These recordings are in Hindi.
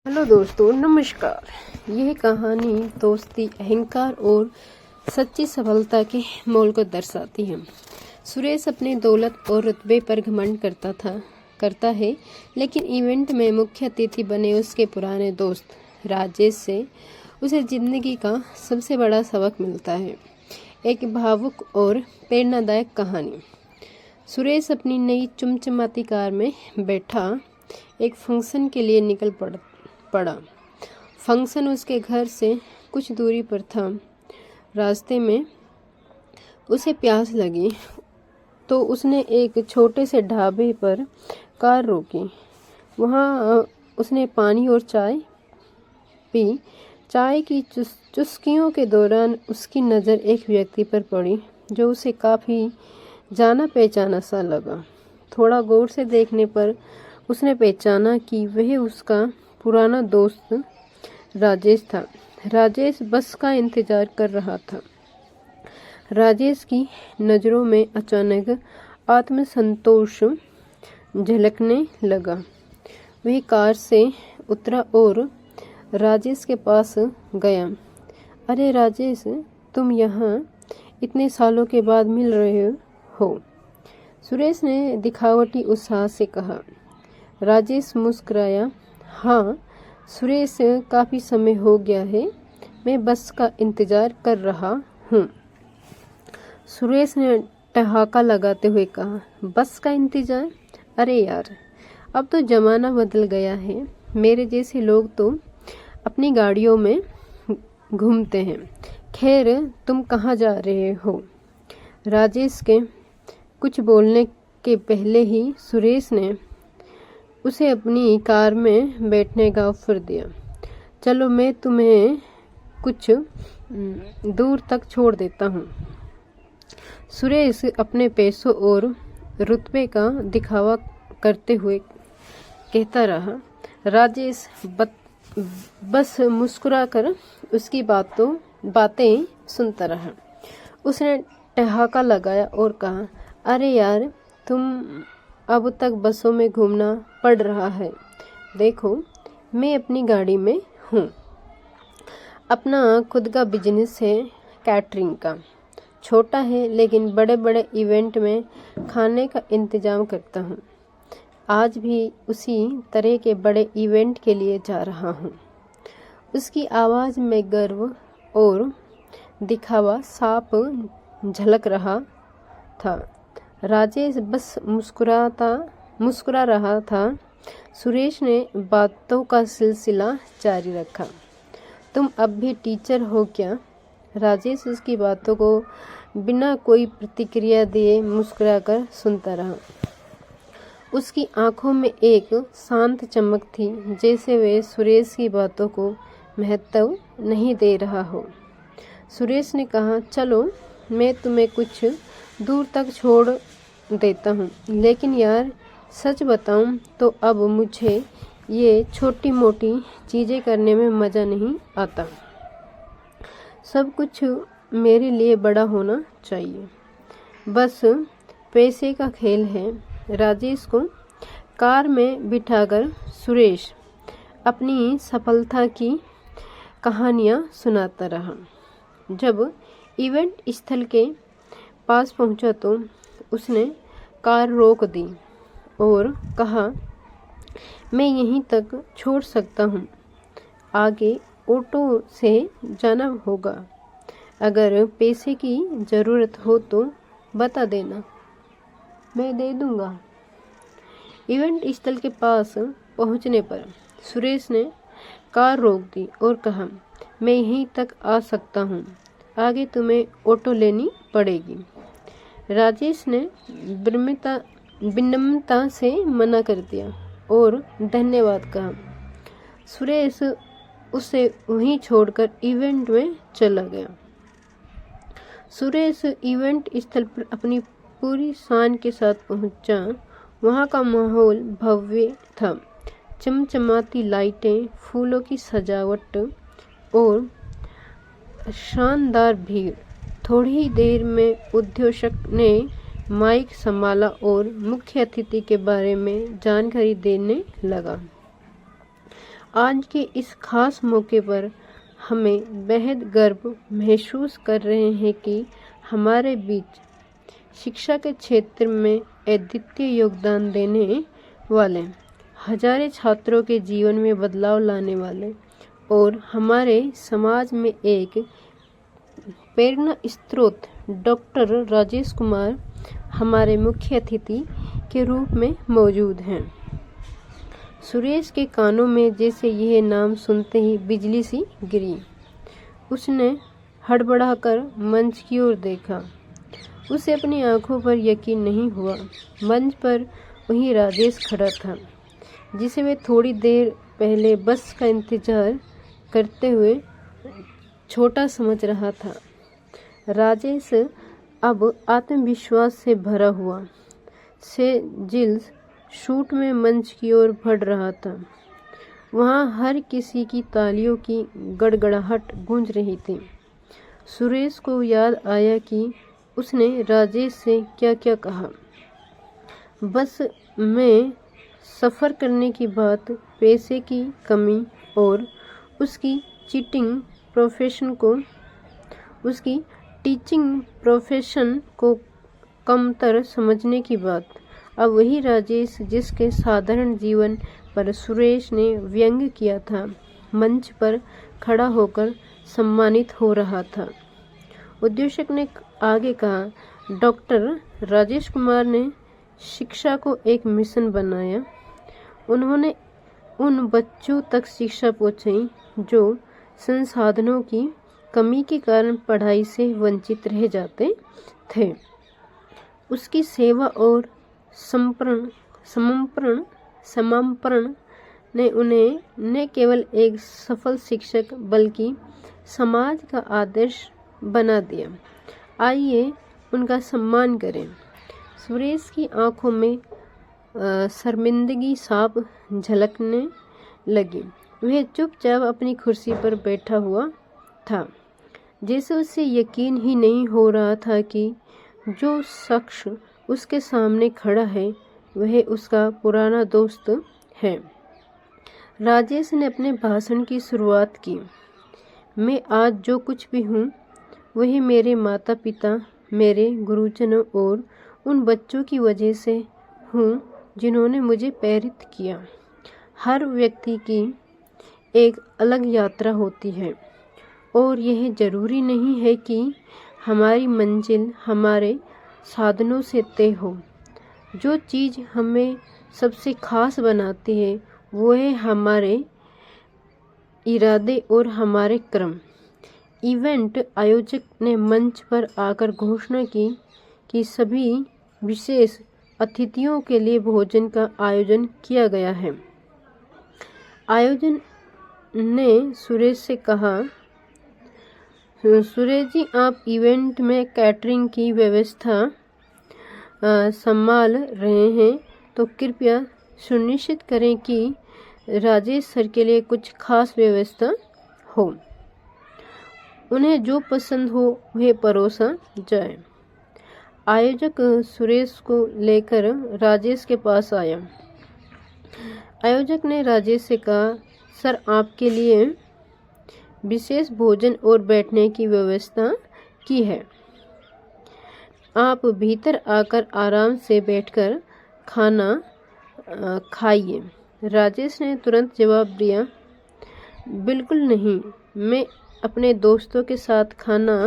हेलो दोस्तों, नमस्कार। यह कहानी दोस्ती, अहंकार और सच्ची सफलता के मोल को दर्शाती है। सुरेश अपने दौलत और रुतबे पर घमंड करता है, लेकिन इवेंट में मुख्य अतिथि बने उसके पुराने दोस्त राजेश से उसे जिंदगी का सबसे बड़ा सबक मिलता है। एक भावुक और प्रेरणादायक कहानी। सुरेश अपनी नई चमचमाती कार में बैठा एक फंक्शन के लिए निकल पड़ा। फंक्शन उसके घर से कुछ दूरी पर था। रास्ते में उसे प्यास लगी तो उसने एक छोटे से ढाबे पर कार रोकी। वहाँ उसने पानी और चाय पी। चाय की चुस्कियों के दौरान उसकी नज़र एक व्यक्ति पर पड़ी जो उसे काफ़ी जाना पहचाना सा लगा। थोड़ा गौर से देखने पर उसने पहचाना कि वह उसका पुराना दोस्त राजेश था। राजेश बस का इंतजार कर रहा था। राजेश की नज़रों में अचानक आत्मसंतोष झलकने लगा। वह कार से उतरा और राजेश के पास गया। अरे राजेश, तुम यहाँ इतने सालों के बाद मिल रहे हो, सुरेश ने दिखावटी उत्साह से कहा। राजेश मुस्कुराया। हाँ सुरेश, काफ़ी समय हो गया है, मैं बस का इंतज़ार कर रहा हूँ। सुरेश ने ठहाका लगाते हुए कहा, बस का इंतज़ार? अरे यार, अब तो ज़माना बदल गया है। मेरे जैसे लोग तो अपनी गाड़ियों में घूमते हैं। खैर, तुम कहाँ जा रहे हो? राजेश के कुछ बोलने के पहले ही सुरेश ने उसे अपनी कार में बैठने का ऑफर दिया। चलो, मैं तुम्हें कुछ दूर तक छोड़ देता हूँ। सुरेश अपने पैसों और रुतबे का दिखावा करते हुए कहता रहा। राजेश बस मुस्कुराकर उसकी बातें सुनता रहा। उसने ठहाका लगाया और कहा, अरे यार, तुम अब तक बसों में घूमना पड़ रहा है। देखो, मैं अपनी गाड़ी में हूँ। अपना खुद का बिजनेस है कैटरिंग का। छोटा है, लेकिन बड़े बड़े इवेंट में खाने का इंतज़ाम करता हूँ। आज भी उसी तरह के बड़े इवेंट के लिए जा रहा हूँ। उसकी आवाज़ में गर्व और दिखावा साफ झलक रहा था। राजेश बस मुस्कुरा रहा था। सुरेश ने बातों का सिलसिला जारी रखा। तुम अब भी टीचर हो क्या? राजेश उसकी बातों को बिना कोई प्रतिक्रिया दिए मुस्कुराकर सुनता रहा। उसकी आंखों में एक शांत चमक थी, जैसे वे सुरेश की बातों को महत्व नहीं दे रहा हो। सुरेश ने कहा, चलो, मैं तुम्हें कुछ दूर तक छोड़ देता हूँ, लेकिन यार सच बताऊँ तो अब मुझे ये छोटी मोटी चीज़ें करने में मज़ा नहीं आता। सब कुछ मेरे लिए बड़ा होना चाहिए। बस पैसे का खेल है। राजेश को कार में बिठाकर सुरेश अपनी सफलता की कहानियाँ सुनाता रहा। जब इवेंट स्थल के पास पहुंचा तो उसने कार रोक दी और कहा, मैं यहीं तक छोड़ सकता हूँ, आगे ऑटो से जाना होगा। अगर पैसे की ज़रूरत हो तो बता देना, मैं दे दूँगा। इवेंट स्थल के पास पहुँचने पर सुरेश ने कार रोक दी और कहा, मैं यहीं तक आ सकता हूँ, आगे तुम्हें ऑटो लेनी पड़ेगी। राजेश ने विनम्रता से मना कर दिया और धन्यवाद कहा। सुरेश उसे वहीं छोड़कर इवेंट में चला गया। सुरेश इवेंट स्थल पर अपनी पूरी शान के साथ पहुंचा। वहां का माहौल भव्य था। चमचमाती लाइटें, फूलों की सजावट और शानदार भीड़। थोड़ी ही देर में उद्घोषक ने माइक संभाला और मुख्य अतिथि के बारे में जानकारी देने लगा। आज के इस खास मौके पर हमें बेहद गर्व महसूस कर रहे हैं कि हमारे बीच शिक्षा के क्षेत्र में अद्वितीय योगदान देने वाले, हजारों छात्रों के जीवन में बदलाव लाने वाले और हमारे समाज में एक प्रेरणा स्रोत डॉक्टर राजेश कुमार हमारे मुख्य अतिथि के रूप में मौजूद हैं। सुरेश के कानों में जैसे यह नाम सुनते ही बिजली सी गिरी। उसने हड़बड़ाकर मंच की ओर देखा। उसे अपनी आंखों पर यकीन नहीं हुआ। मंच पर वही राजेश खड़ा था जिसे वे थोड़ी देर पहले बस का इंतजार करते हुए छोटा समझ रहा था। राजेश अब आत्मविश्वास से भरा हुआ से जींस सूट में मंच की ओर बढ़ रहा था। वहाँ हर किसी की तालियों की गड़गड़ाहट गूंज रही थी। सुरेश को याद आया कि उसने राजेश से क्या क्या कहा। बस में सफ़र करने की बात, पैसे की कमी और उसकी टीचिंग प्रोफेशन को कमतर समझने की बात। अब वही राजेश जिसके साधारण जीवन पर सुरेश ने व्यंग किया था, मंच पर खड़ा होकर सम्मानित हो रहा था। उद्घोषक ने आगे कहा, डॉक्टर राजेश कुमार ने शिक्षा को एक मिशन बनाया। उन्होंने उन बच्चों तक शिक्षा पहुंचाई जो संसाधनों की कमी के कारण पढ़ाई से वंचित रह जाते थे। उसकी सेवा और समर्पण ने उन्हें न केवल एक सफल शिक्षक बल्कि समाज का आदर्श बना दिया। आइए उनका सम्मान करें। सुरेश की आंखों में शर्मिंदगी साफ झलकने लगी। वह चुपचाप अपनी कुर्सी पर बैठा हुआ था, जैसे उसे यकीन ही नहीं हो रहा था कि जो शख्स उसके सामने खड़ा है वह उसका पुराना दोस्त है। राजेश ने अपने भाषण की शुरुआत की। मैं आज जो कुछ भी हूँ वही मेरे माता पिता, मेरे गुरुजनों और उन बच्चों की वजह से हूँ जिन्होंने मुझे प्रेरित किया। हर व्यक्ति की एक अलग यात्रा होती है और यह जरूरी नहीं है कि हमारी मंजिल हमारे साधनों से तय हो। जो चीज़ हमें सबसे खास बनाती है वो है हमारे इरादे और हमारे कर्म। इवेंट आयोजक ने मंच पर आकर घोषणा की कि सभी विशेष अतिथियों के लिए भोजन का आयोजन किया गया है। आयोजन ने सुरेश से कहा, सुरेश जी, आप इवेंट में कैटरिंग की व्यवस्था संभाल रहे हैं तो कृपया सुनिश्चित करें कि राजेश सर के लिए कुछ खास व्यवस्था हो। उन्हें जो पसंद हो वह परोसा जाए। आयोजक सुरेश को लेकर राजेश के पास आया। आयोजक ने राजेश से कहा, सर, आपके लिए विशेष भोजन और बैठने की व्यवस्था की है। आप भीतर आकर आराम से बैठकर खाना खाइए। राजेश ने तुरंत जवाब दिया, बिल्कुल नहीं, मैं अपने दोस्तों के साथ खाना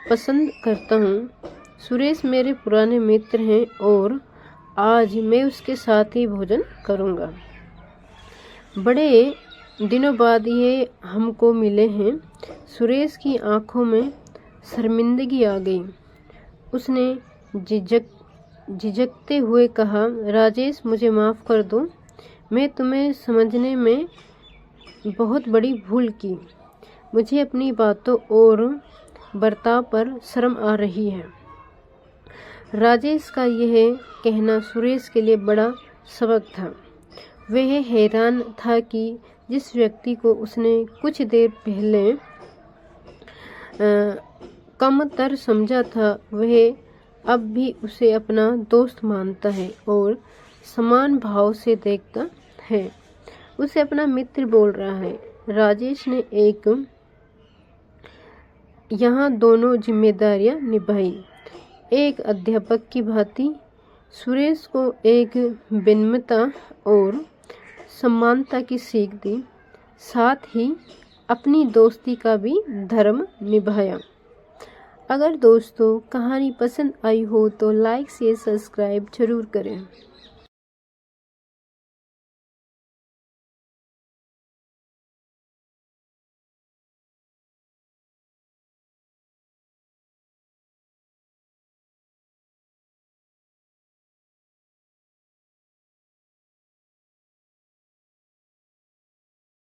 पसंद करता हूँ। सुरेश मेरे पुराने मित्र हैं और आज मैं उसके साथ ही भोजन करूँगा। बड़े दिनों बाद ये हमको मिले हैं। सुरेश की आंखों में शर्मिंदगी आ गई। उसने झिझकते हुए कहा, राजेश, मुझे माफ़ कर दो, मैं तुम्हें समझने में बहुत बड़ी भूल की। मुझे अपनी बातों और बर्ताव पर शर्म आ रही है। राजेश का यह कहना सुरेश के लिए बड़ा सबक था। वह हैरान था कि जिस व्यक्ति को उसने कुछ देर पहले कमतर समझा था वह अब भी उसे अपना दोस्त मानता है और समान भाव से देखता है। उसे अपना मित्र बोल रहा है। राजेश ने यहाँ दोनों जिम्मेदारियां निभाई। एक अध्यापक की भांति सुरेश को एक विनम्रता और समानता की सीख दी, साथ ही अपनी दोस्ती का भी धर्म निभाया। अगर दोस्तों कहानी पसंद आई हो तो लाइक शेयर सब्सक्राइब जरूर करें।